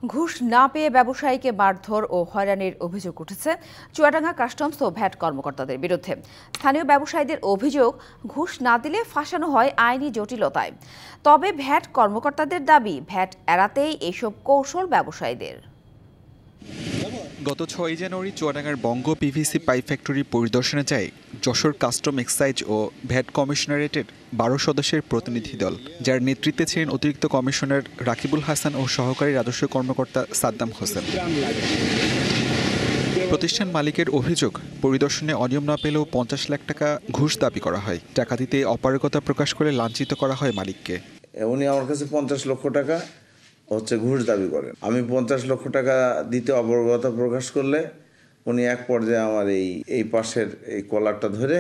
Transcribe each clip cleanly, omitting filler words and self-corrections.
ঘুষ না পেয়ে ব্যবসায়ীকে মারধর ও হয়রানির অভিযোগ উঠেছে চুয়াডাঙ্গা কাস্টমস ও ভ্যাট কর্মকর্তাদের বিরুদ্ধে। স্থানীয় ব্যবসায়ীদের অভিযোগ, ঘুষ না দিলে ফাঁসানো হয় আইনি জটিলতায়। তবে ভ্যাট কর্মকর্তাদের দাবি, ভ্যাট এড়াতেই এসব কৌশল ব্যবসায়ীদের। গত 6 জানুয়ারি চুয়াডাঙ্গার বঙ্গ পিভিসি পাইপ ফ্যাক্টরি পরিদর্শনে যায় যশোর কাস্টম এক্সাইজ ও ভ্যাট কমিশনারেটের 12 সদস্যের প্রতিনিধি দল, যার নেতৃত্বে ছিলেন অতিরিক্ত কমিশনার রাকিবুল হাসান ও সহকারী রাজস্ব কর্মকর্তা সাদ্দাম হোসেন। প্রতিষ্ঠান মালিকের অভিযোগ, পরিদর্শনে অনিয়ম না পেলেও 50 লাখ টাকা ঘুষ দাবি করা হয়। টাকা দিতে অপারগতা প্রকাশ করে লাঞ্ছিত করা হয় মালিককে। উনি আমার কাছে 50 লক্ষ টাকা ঘুষ দাবি করেন। আমি 50 লক্ষ টাকা দিতে অপারগতা প্রকাশ করলে উনি এক পর্যায়ে আমার এই পাশের এই কলারটা ধরে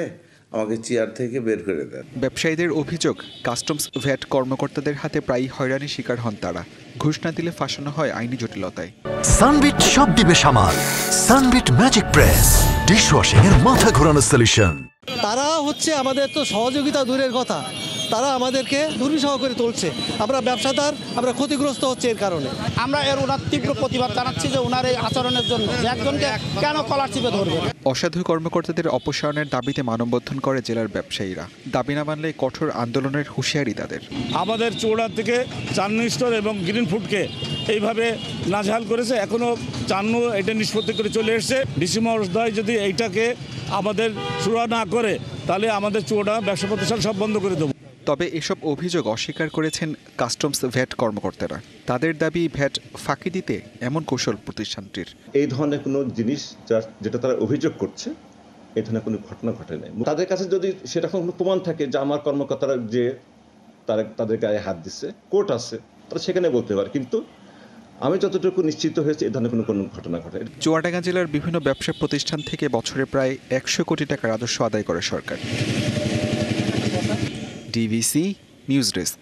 আমাকে চেয়ার থেকে বের করে দেন। ব্যবসায়ীদের অভিযোগ, কাস্টমস ভ্যাট কর্মকর্তাদের হাতে প্রায়ই হয়রানির শিকার হন তারা। ঘুষ না দিলে ফাঁসানো হয় আইনি জটিলতায়। সানবিট সব দিবে সামাল। সানবিট ম্যাজিক প্রেস ডিশওয়াশিং এর মাথা ঘোরানো সলিউশন। তারা আমাদের তো সহযোগিতা দূরের কথা, তারা আমাদেরকে দুর্বিষহ করে তুলছে। আমরা ব্যবসাদার, আমরা ক্ষতিগ্রস্ত হচ্ছে এর কারণে। আমরা ওনার তীব্র প্রতিবাদ জানাচ্ছি যে ওনার এই আচরণের জন্য একজনকে কেন কলার চিপে ধরবে। অসাধু কর্মকর্তাদের অপসারণের দাবিতে মানববন্ধন করে জেলার ব্যবসায়ীরা। দাবি না মানলে কঠোর আন্দোলনের হুঁশিয়ারি তাদের। আমাদের চৌড়া থেকে চাঁদনী স্টোর এবং গ্রিন ফুডকে এইভাবে নাজেহাল করেছে, এখনো চাঁদনু এটা নিষ্পত্তি করে চলে এসছে। ডিসি মহোদয় যদি এইটাকে আমাদের সুরা না করে তাহলে আমাদের চৌড়া ব্যবসা প্রতিষ্ঠান সব বন্ধ করে দেবো। তবে এসব অভিযোগ অস্বীকার করেছেন কাস্টমস ভ্যাট কর্মকর্তারা। তাদের দাবি, ভ্যাট ফাঁকি দিতে এমন কৌশল প্রতিষ্ঠানটির। এই ধরনের কোনো জিনিস যেটা তারা অভিযোগ করছে, এই ধরনের কোনো ঘটনা ঘটে নাই। তাদের কাছে যদি সেরকম কোনো প্রমাণ থাকে যে আমার কর্মকর্তারা যে তাদের গায়ে হাত দিচ্ছে, কোর্ট আছে, তারা সেখানে বলতে পারে। কিন্তু আমি যতটুকু নিশ্চিত হয়েছে এই ধরনের কোনো ঘটনা ঘটে। চুয়াডাঙ্গা জেলার বিভিন্ন ব্যবসা প্রতিষ্ঠান থেকে বছরে প্রায় 100 কোটি টাকা রাজস্ব আদায় করে সরকার। DVC news desk.